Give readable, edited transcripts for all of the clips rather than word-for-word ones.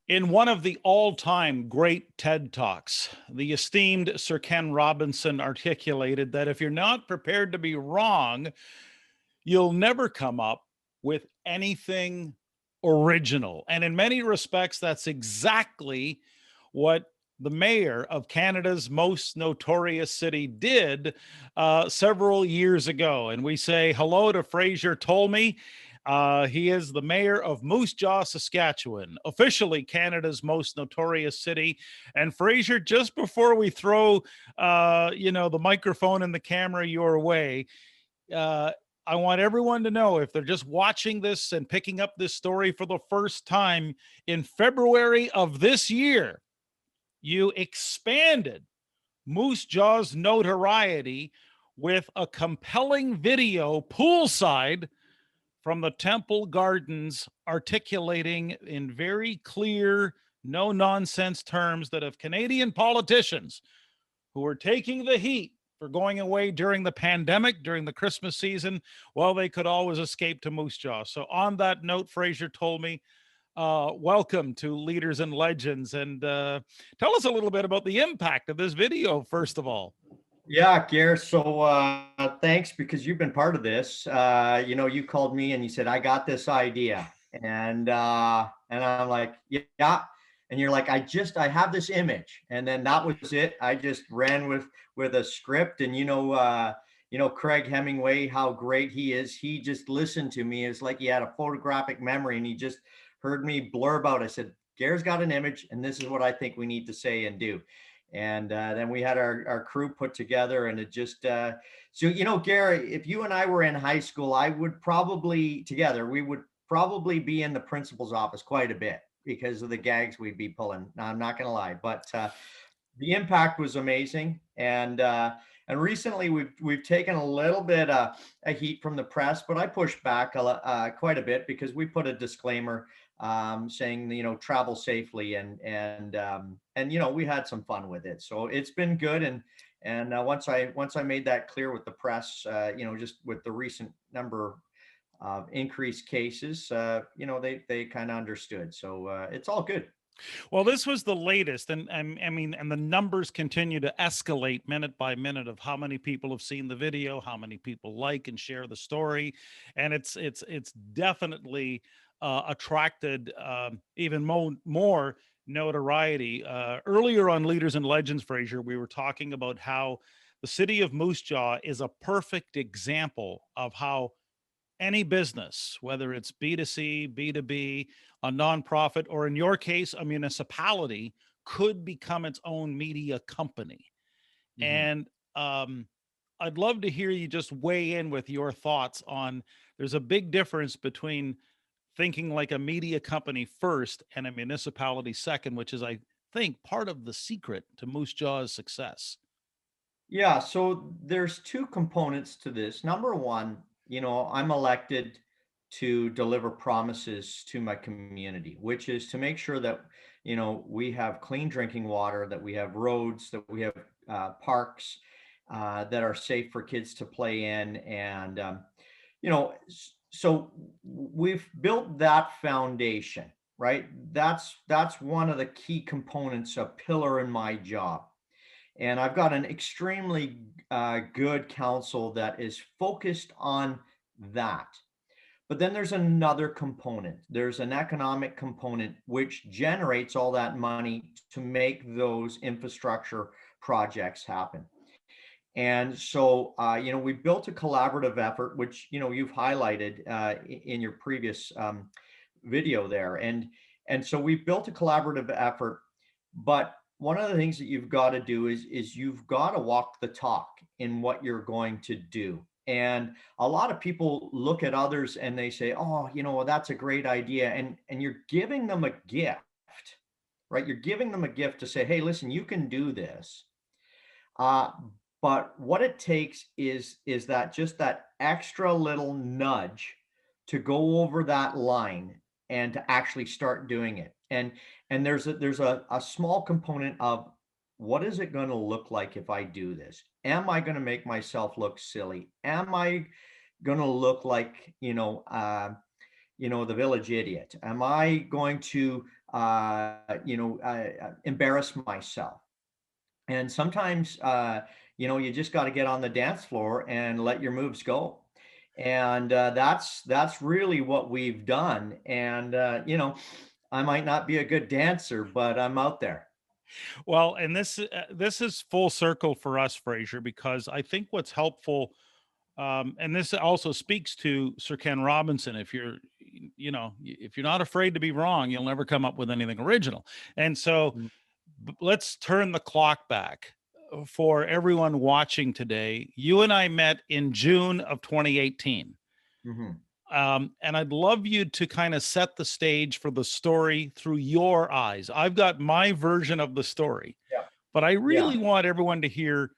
In one of the all-time great TED Talks, the esteemed Sir Ken Robinson articulated that if you're not prepared to be wrong, you'll never come up with anything original. And in many respects, that's exactly what the mayor of Canada's most notorious city did several years ago. And we say hello to Fraser Tolmie. He is the mayor of Moose Jaw, Saskatchewan, officially Canada's most notorious city. And Fraser, just before we throw, the microphone and the camera your way, uh, I want everyone to know, if they're just watching this and picking up this story for the first time, in February of this year, you expanded Moose Jaw's notoriety with a compelling video poolside from the Temple Gardens, articulating in very clear, no nonsense terms that if Canadian politicians who are taking the heat for going away during the pandemic, during the Christmas season, well, they could always escape to Moose Jaw. So, on that note, Fraser Tolmie, welcome to Leaders and Legends. And tell us a little bit about the impact of this video, first of all. Yeah, Gare. So thanks, because you've been part of this. You called me and you said, I got this idea. And I'm like, yeah. And you're like, I have this image. And then that was it. I just ran with a script. And Craig Hemingway, how great he is. He just listened to me. It's like he had a photographic memory and he just heard me blurb out. I said, Gare's got an image and this is what I think we need to say and do. And then we had our crew put together, and it just Gary, if you and I were in high school, we would probably be in the principal's office quite a bit because of the gags we'd be pulling. Now, I'm not going to lie, but the impact was amazing. And recently we've taken a little bit of heat from the press, but I pushed back quite a bit because we put a disclaimer saying, travel safely, and we had some fun with it. So it's been good. And once I made that clear with the press, just with the recent number of increased cases, they kind of understood. So it's all good. Well, this was the latest, and and the numbers continue to escalate minute by minute of how many people have seen the video, how many people like and share the story, and it's definitely attracted even more notoriety. Earlier on Leaders and Legends, Fraser, we were talking about how the city of Moose Jaw is a perfect example of how any business, whether it's B2C, B2B, a nonprofit, or in your case, a municipality, could become its own media company. Mhm. And I'd love to hear you just weigh in with your thoughts on, there's a big difference between thinking like a media company first and a municipality second, which is, I think, part of the secret to Moose Jaw's success. Yeah, so there's two components to this. Number one, I'm elected to deliver promises to my community, which is to make sure that, we have clean drinking water, that we have roads, that we have parks that are safe for kids to play in. And, so we've built that foundation, right? That's one of the key components, a pillar in my job. And I've got an extremely good council that is focused on that. But then there's another component. There's an economic component which generates all that money to make those infrastructure projects happen. And so, we built a collaborative effort, which, you've highlighted in your previous video there. And so we built a collaborative effort, but one of the things that you've got to do is you've got to walk the talk in what you're going to do. And a lot of people look at others and they say, oh, that's a great idea. And you're giving them a gift, right? You're giving them a gift to say, hey, listen, you can do this. But what it takes is that just that extra little nudge to go over that line and to actually start doing it. And there's a small component of, what is it going to look like if I do this? Am I going to make myself look silly? Am I going to look like, the village idiot? Am I going to embarrass myself. And sometimes, you just got to get on the dance floor and let your moves go. And that's really what we've done. And I might not be a good dancer, but I'm out there. Well, and this is full circle for us, Fraser, because I think what's helpful, and this also speaks to Sir Ken Robinson. If you're, if you're not afraid to be wrong, you'll never come up with anything original. And so Mm. let's turn the clock back for everyone watching today. You and I met in June of 2018. Mhm. And I'd love you to kind of set the stage for the story through your eyes. I've got my version of the story, Yeah. but I Yeah. really want everyone to hear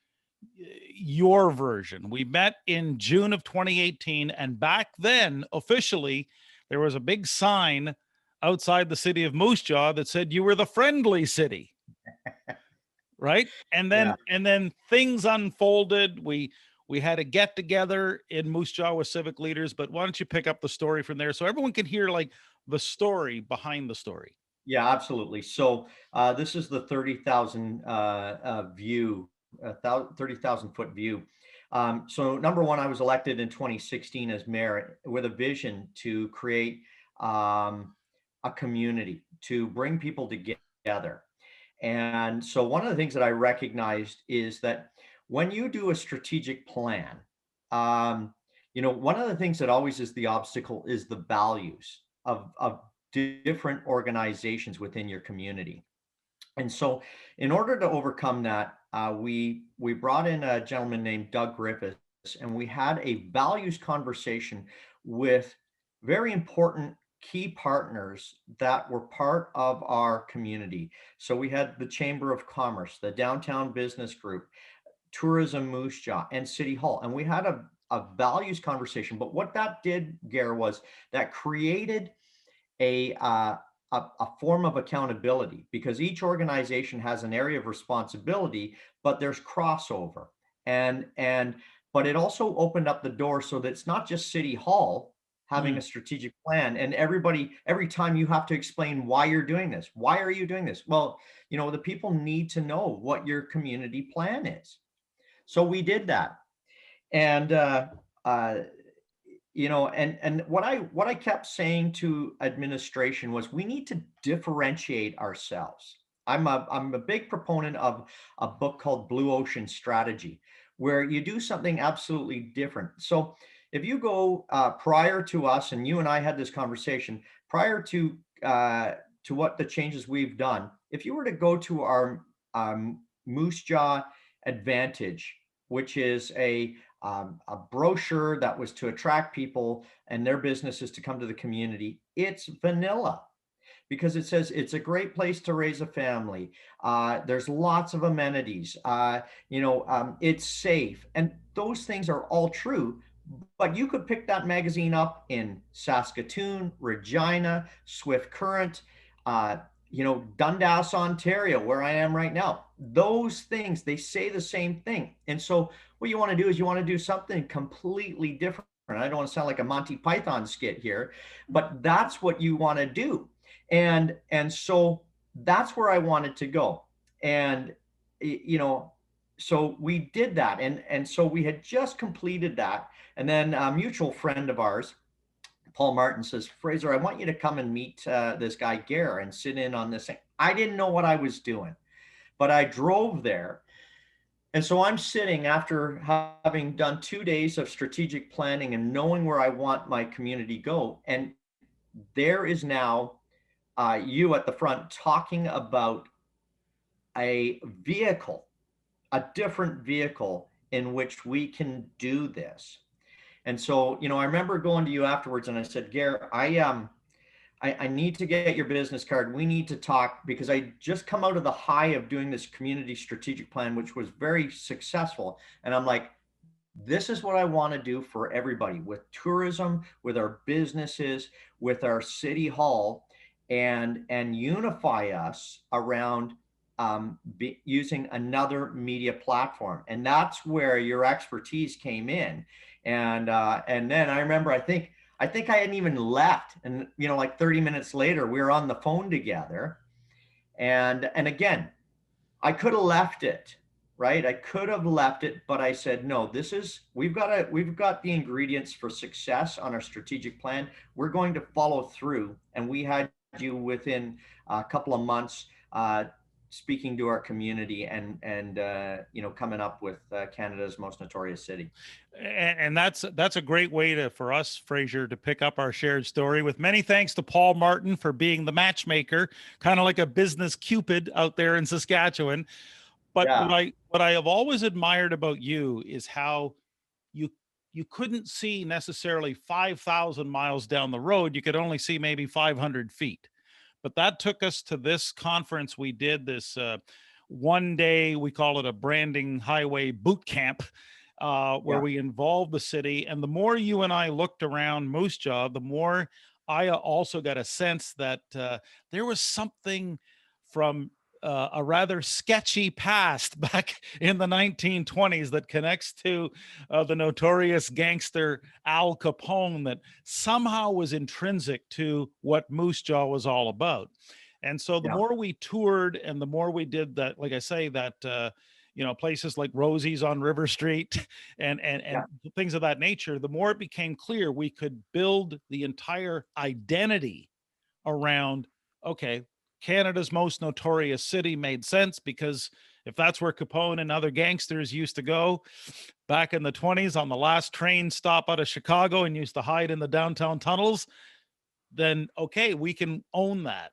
your version. We met in June of 2018, and back then, officially, there was a big sign outside the city of Moose Jaw that said you were the friendly city, right? And Yeah. then things unfolded. We had a get together in Moose Jaw with civic leaders, but why don't you pick up the story from there so everyone can hear like the story behind the story? Yeah, absolutely. So this is the 30,000 view, 30,000-foot view. So number one, I was elected in 2016 as mayor with a vision to create a community, to bring people together. And so one of the things that I recognized is that when you do a strategic plan, one of the things that always is the obstacle is the values of different organizations within your community. And so, in order to overcome that, we brought in a gentleman named Doug Griffiths, and we had a values conversation with very important key partners that were part of our community. So we had the Chamber of Commerce, the Downtown Business Group, Tourism Moose Jaw, and City Hall, and we had a values conversation. But what that did, Gare, was that created a, uh, a form of accountability, because each organization has an area of responsibility, but there's crossover. And but it also opened up the door so that it's not just City Hall having Mm. a strategic plan, and every time you have to explain why you're doing this. Why are you doing this? Well, the people need to know what your community plan is. So we did that. And uh, and what I kept saying to administration was we need to differentiate ourselves. I'm a big proponent of a book called Blue Ocean Strategy, where you do something absolutely different. So if you go prior to us, and you and I had this conversation prior to what the changes we've done, if you were to go to our Moose Jaw Advantage, which is a brochure that was to attract people and their businesses to come to the community. It's vanilla because it says it's a great place to raise a family. There's lots of amenities. It's safe. And those things are all true. But you could pick that magazine up in Saskatoon, Regina, Swift Current, uh, Dundas, Ontario, where I am right now. Those things, they say the same thing. And so what you want to do is you want to do something completely different. I don't want to sound like a Monty Python skit here, but that's what you want to do. And so that's where I wanted to go. And so we did that. And so we had just completed that. And then a mutual friend of ours, Paul Martin, says, Fraser, I want you to come and meet this guy, Gare, and sit in on this thing. I didn't know what I was doing, but I drove there. And so I'm sitting after having done 2 days of strategic planning and knowing where I want my community go. And there is now you at the front talking about a vehicle, a different vehicle in which we can do this. And so, I remember going to you afterwards and I said, Gare, I need to get your business card. We need to talk because I just come out of the high of doing this community strategic plan, which was very successful. And I'm like, this is what I want to do for everybody with tourism, with our businesses, with our city hall, and unify us around using another media platform. And that's where your expertise came in. And then I remember, I think I hadn't even left. And, you know, like 30 minutes later, we were on the phone together. And again, I could have left it, right? I could have left it, but I said, no, we've got the ingredients for success on our strategic plan. We're going to follow through. And we had you within a couple of months, speaking to our community and you know, coming up with Canada's most notorious city. And that's a great way for us, Fraser, to pick up our shared story. With many thanks to Paul Martin for being the matchmaker, kind of like a business Cupid out there in Saskatchewan. But Yeah. what I have always admired about you is how you you couldn't see necessarily 5,000 miles down the road. You could only see maybe 500 feet. But that took us to this conference we did, this one day, we call it a branding highway boot camp, where Yeah. we involved the city. And the more you and I looked around Moose Jaw, the more I also got a sense that there was something from a rather sketchy past back in the 1920s that connects to the notorious gangster Al Capone that somehow was intrinsic to what Moose Jaw was all about. And so the Yeah. more we toured and the more we did that, like I say, that, you know, places like Rosie's on River Street and Yeah. things of that nature, the more it became clear we could build the entire identity around, okay, Canada's most notorious city made sense because if that's where Capone and other gangsters used to go back in the 20s on the last train stop out of Chicago and used to hide in the downtown tunnels, then okay, we can own that.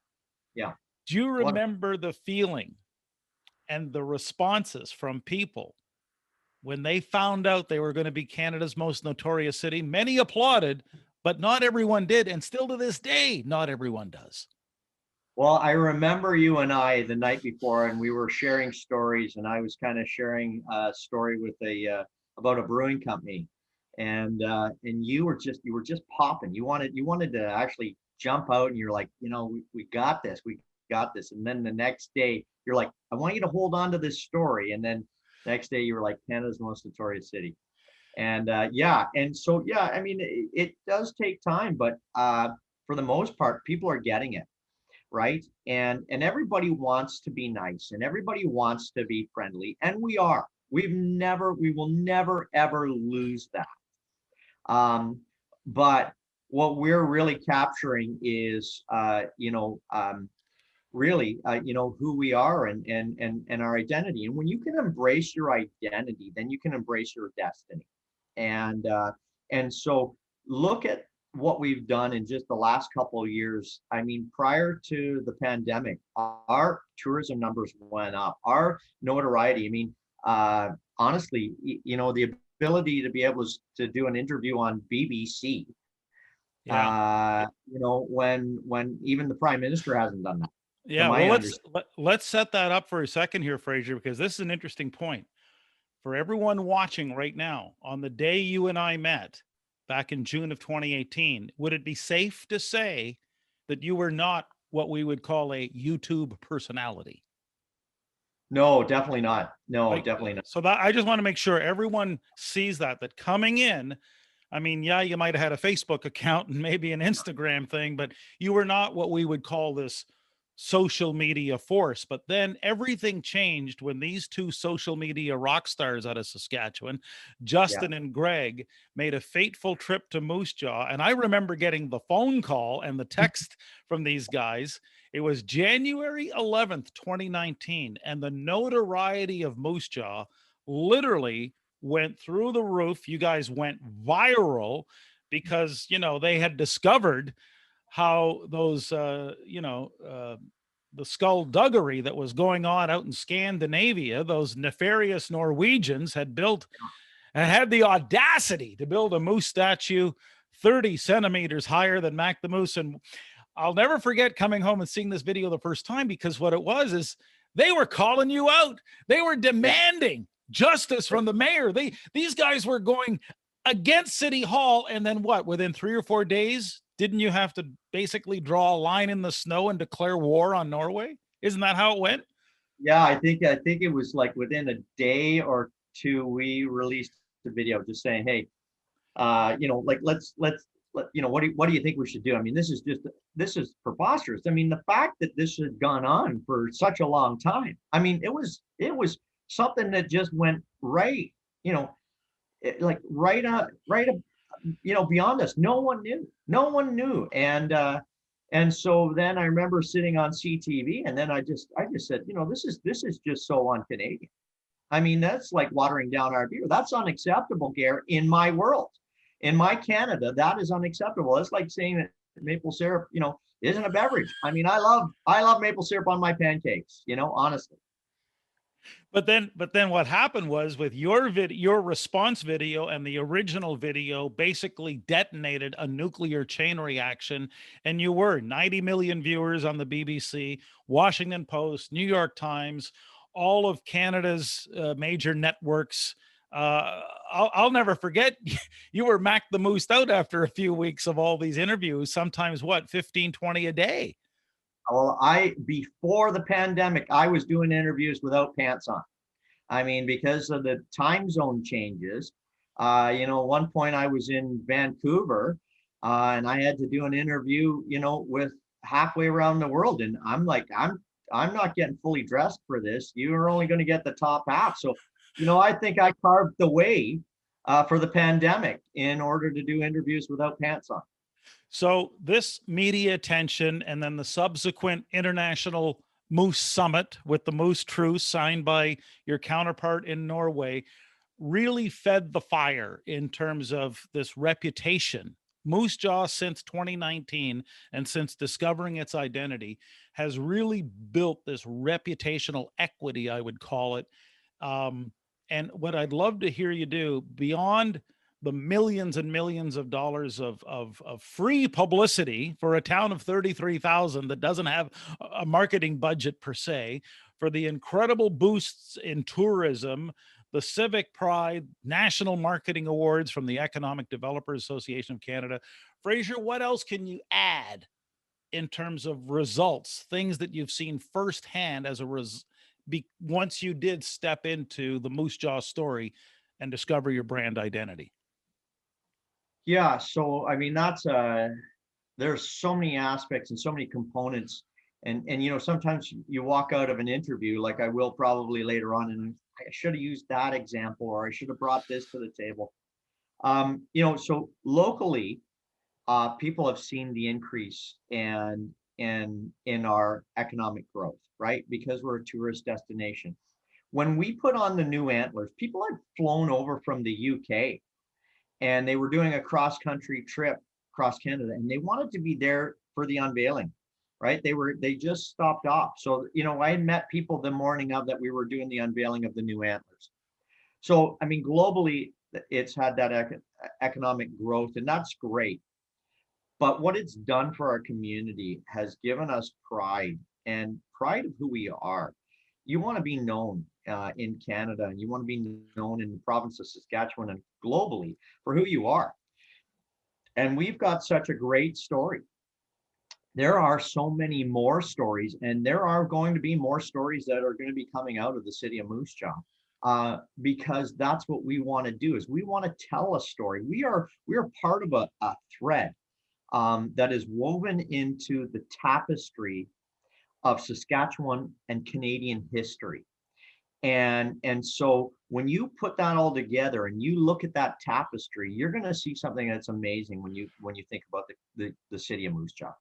Yeah. Do you What? remember the feeling and the responses from people when they found out they were going to be Canada's most notorious city? Many applauded, but not everyone did. And still to this day, not everyone does. Well, I remember you and I the night before, and we were sharing stories, and I was kind of sharing a story with about a brewing company, and you were just popping. You wanted to actually jump out, and you're like, you know, we got this, we got this. And then the next day, you're like, I want you to hold on to this story. And then next day, you were like, Canada's most notorious city. And yeah, and so yeah, I mean, it does take time, but for the most part, people are getting it, right? And everybody wants to be nice and everybody wants to be friendly, and we are. We will never ever lose that. Um, but what we're really capturing is, really, who we are and our identity. And when you can embrace your identity, then you can embrace your destiny. And so look at what we've done in just the last couple of years. I mean, prior to the pandemic, our tourism numbers went up. Our notoriety. I mean, honestly, the ability to be able to do an interview on BBC. Yeah. When even the prime minister hasn't done that, to Yeah, well, my understanding. let's set that up for a second here, Fraser, because this is an interesting point for everyone watching right now. On the day you and I met back in June of 2018, would it be safe to say that you were not what we would call a YouTube personality? No, definitely not. No, Right. definitely not. So that I just want to make sure everyone sees that coming in, I mean, yeah, you might have had a Facebook account and maybe an Instagram thing, but you were not what we would call this social media force. But then everything changed when these two social media rock stars out of Saskatchewan, Yeah. Justin and Greg, made a fateful trip to Moose Jaw. And I remember getting the phone call and the text from these guys. It was January 11th, 2019, and the notoriety of Moose Jaw literally went through the roof. You guys went viral because, you know, they had discovered how those, the skullduggery that was going on out in Scandinavia, those nefarious Norwegians had built and had the audacity to build a moose statue 30 centimeters higher than Mac the Moose. And I'll never forget coming home and seeing this video the first time, because what it was is they were calling you out. They were Yeah. demanding justice from the mayor. These guys were going against City Hall. And then what? Within 3 or 4 days, didn't you have to basically draw a line in the snow and declare war on Norway? Isn't that how it went? Yeah, I think it was like within a day or two, we released the video just saying, hey, like let's what do you think we should do? I mean, this is preposterous. I mean, the fact that this had gone on for such a long time. I mean, it was something that just went right, like right up, beyond us. No one knew. And so then I remember sitting on CTV, and then I just said, this is just so un-Canadian. I mean, that's like watering down our beer. That's unacceptable, Gare, in my world. In my Canada, that is unacceptable. It's like saying that maple syrup, isn't a beverage. I mean, I love maple syrup on my pancakes, honestly. But then what happened was with your response video and the original video basically detonated a nuclear chain reaction, and you were 90 million viewers on the BBC, Washington Post, New York Times, all of Canada's major networks. I'll never forget you were Mac the Moose out after a few weeks of all these interviews, sometimes what, 15, 20 a day. Well, before the pandemic, I was doing interviews without pants on. I mean, because of the time zone changes, at one point I was in Vancouver, and I had to do an interview, with halfway around the world. And I'm like, I'm not getting fully dressed for this. You're only going to get the top half. So, I think I carved the way for the pandemic in order to do interviews without pants on. So this media attention and then the subsequent international Moose Summit with the Moose Truce signed by your counterpart in Norway really fed the fire in terms of this reputation. Moose Jaw, since 2019 and since discovering its identity, has really built this reputational equity, I would call it. And what I'd love to hear you do beyond the millions and millions of dollars of free publicity for a town of 33,000 that doesn't have a marketing budget per se, for the incredible boosts in tourism, the Civic Pride, National Marketing Awards from the Economic Developers Association of Canada. Fraser, what else can you add in terms of results, things that you've seen firsthand as once you did step into the Moose Jaw story and discover your brand identity? Yeah, so I mean there's so many aspects and so many components, and sometimes you walk out of an interview, like I will probably later on, and I should have used that example, or I should have brought this to the table. So locally, people have seen the increase in our economic growth, right? Because we're a tourist destination. When we put on the new antlers, people had flown over from the UK, and they were doing a cross-country trip across Canada, and they wanted to be there for the unveiling, right? They just stopped off. So, I met people the morning of that we were doing the unveiling of the new antlers. So, I mean, globally, it's had that economic growth, and that's great. But what it's done for our community has given us pride, and pride of who we are. You want to be known in Canada, and you want to be known in the province of Saskatchewan and globally for who you are. And we've got such a great story. There are so many more stories, and there are going to be more stories that are going to be coming out of the city of Moose Jaw, because that's what we want to do. Is we want to tell a story. We are part of a thread that is woven into the tapestry of Saskatchewan and Canadian history. And so when you put that all together and you look at that tapestry, you're going to see something that's amazing when you think about the city of Moose Jaw.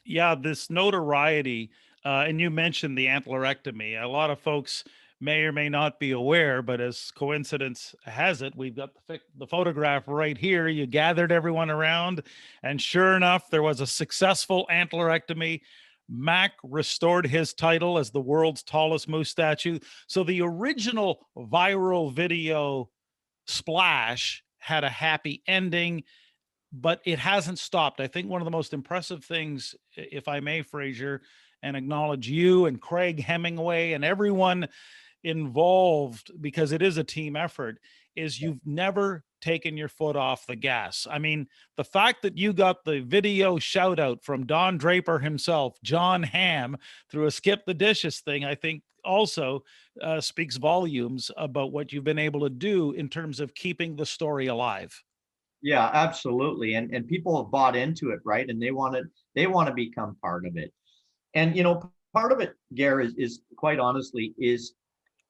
Yeah, this notoriety, and you mentioned the antlerectomy. A lot of folks may or may not be aware, but as coincidence has it, we've got the photograph right here. You gathered everyone around, and sure enough, there was a successful antlerectomy. Mac restored his title as the world's tallest moose statue. So the original viral video splash had a happy ending, but it hasn't stopped. I think one of the most impressive things, if I may, Fraser, and acknowledge you and Craig Hemingway and everyone involved, because it is a team effort, is you've never taken your foot off the gas. I mean, the fact that you got the video shout out from Don Draper himself, John Hamm, through a skip the dishes thing, I think also speaks volumes about what you've been able to do in terms of keeping the story alive. Yeah, absolutely. And people have bought into it, right? And they want to become part of it. And part of it, Gare, is quite honestly is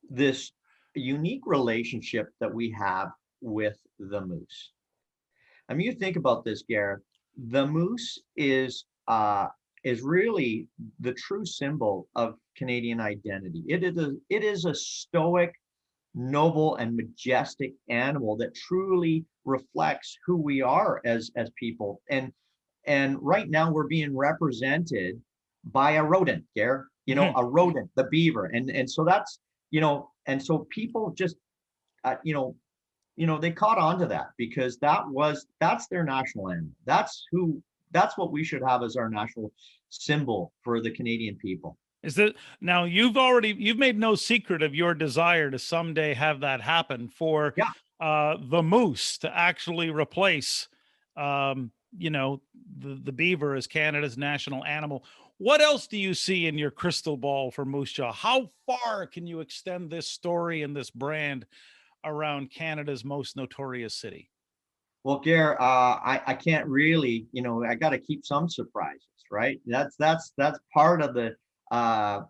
this unique relationship that we have with the moose. I mean, you think about this, Gare. The moose is really the true symbol of Canadian identity. It is a stoic, noble, and majestic animal that truly reflects who we are as people. And right now we're being represented by a rodent, Gare, Mhm. a rodent, the beaver. And so that's, and so people just, uh, you know, they caught on to that because that's their national animal. That's what we should have as our national symbol for the Canadian people. Is that now you've made no secret of your desire to someday have that happen for Yeah. the moose to actually replace the beaver as Canada's national animal. What else do you see in your crystal ball for Moose Jaw? How far can you extend this story and this brand around Canada's most notorious city? Well, Gare, I can't really, I got to keep some surprises, right? That's part of the uh,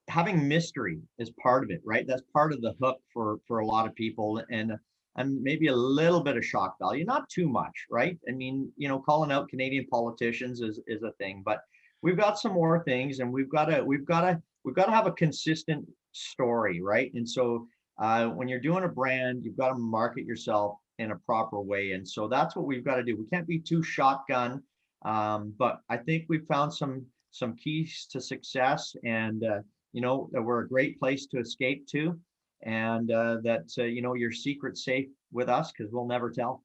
having mystery is part of it, right? That's part of the hook for a lot of people, and maybe a little bit of shock value, not too much, right? I mean, calling out Canadian politicians is a thing, but we've got some more things, and we've got to have a consistent story, right? And so when you're doing a brand, you've got to market yourself in a proper way, and so that's what we've got to do. We can't be too shotgun, but I think we've found some keys to success, and that we're a great place to escape to, and that your secret's safe with us because we'll never tell.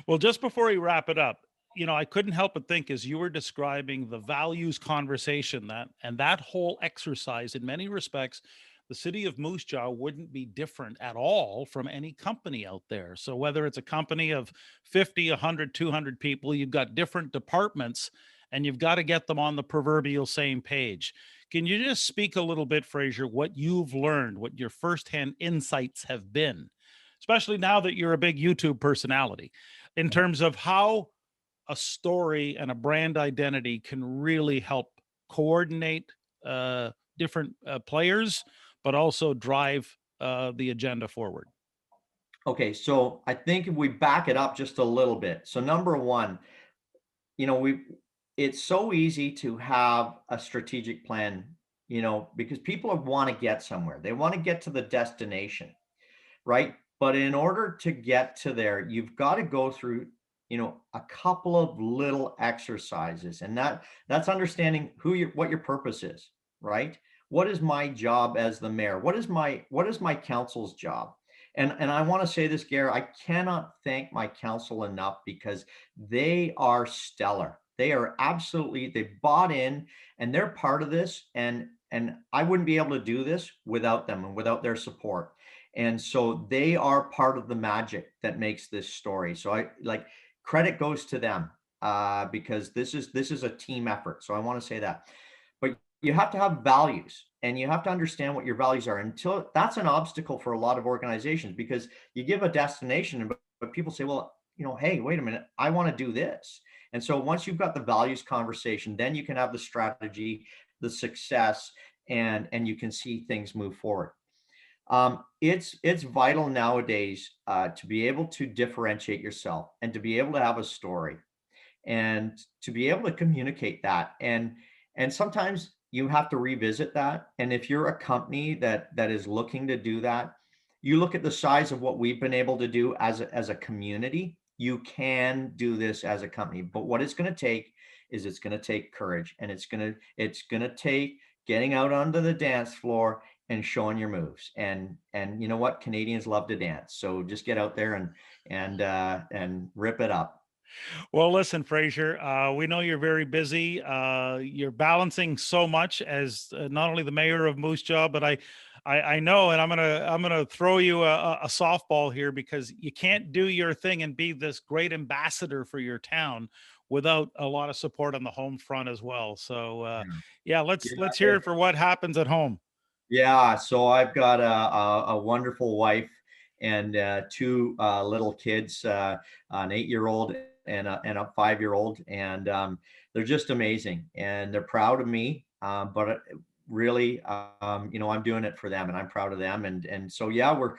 Well, just before we wrap it up, I couldn't help but think as you were describing the values conversation that whole exercise, in many respects, the city of Moose Jaw wouldn't be different at all from any company out there. So whether it's a company of 50, 100, 200 people, you've got different departments and you've got to get them on the proverbial same page. Can you just speak a little bit, Fraser, what you've learned, what your firsthand insights have been, especially now that you're a big YouTube personality, in terms of how a story and a brand identity can really help coordinate different players, but also drive the agenda forward? Okay, so I think if we back it up just a little bit. So number one, we it's so easy to have a strategic plan, because people want to get somewhere. They want to get to the destination, right? But in order to get to there, you've got to go through, a couple of little exercises, and that's understanding what your purpose is, right? What is my job as the mayor? What is my council's job? And I want to say this, Gare, I cannot thank my council enough because they are stellar. They bought in and they're part of this. And I wouldn't be able to do this without them and without their support. And so they are part of the magic that makes this story. So I like credit goes to them because this is a team effort. So I want to say that. But you have to have values and you have to understand what your values are. Until that's an obstacle for a lot of organizations because you give a destination, but people say, well, hey, wait a minute, I want to do this. And so once you've got the values conversation, then you can have the strategy, the success, and you can see things move forward. It's vital nowadays to be able to differentiate yourself and to be able to have a story and to be able to communicate that. And sometimes you have to revisit that. And if you're a company that is looking to do that, you look at the size of what we've been able to do as a community. You can do this as a company, but what it's going to take is it's going to take courage, and it's going to take getting out onto the dance floor and showing your moves. And you know what? Canadians love to dance. So just get out there and rip it up. Well, listen, Fraser, we know you're very busy. You're balancing so much as not only the mayor of Moose Jaw, but I know, and I'm gonna throw you a softball here because you can't do your thing and be this great ambassador for your town without a lot of support on the home front as well. So, yeah, let's hear Yeah. it for what happens at home. Yeah, so I've got a wonderful wife, and two little kids, an 8-year-old and a 5-year-old, and they're just amazing, and they're proud of me. But really, I'm doing it for them, and I'm proud of them. And so, yeah, we're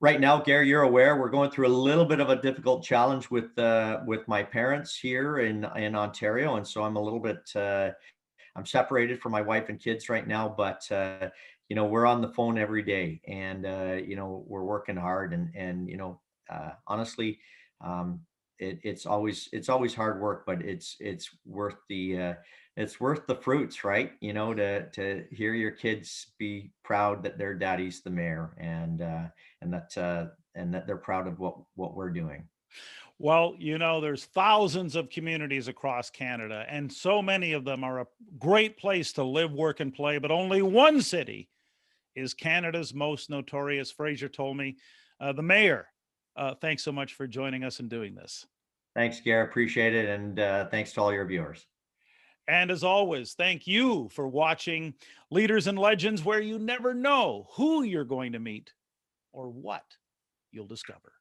right now, Gary, you're aware we're going through a little bit of a difficult challenge with my parents here in Ontario, and so I'm a little bit I'm separated from my wife and kids right now, but we're on the phone every day, and we're working hard, and honestly, um, it's always hard work, but it's worth the fruits, right? To hear your kids be proud that their daddy's the mayor, and that they're proud of what we're doing. Well, there's thousands of communities across Canada, and so many of them are a great place to live, work, and play, but only one city is Canada's most notorious. Fraser told me, the mayor. Thanks so much for joining us and doing this. Thanks, Gary. Appreciate it, and thanks to all your viewers. And as always, thank you for watching Leaders and Legends, where you never know who you're going to meet or what you'll discover.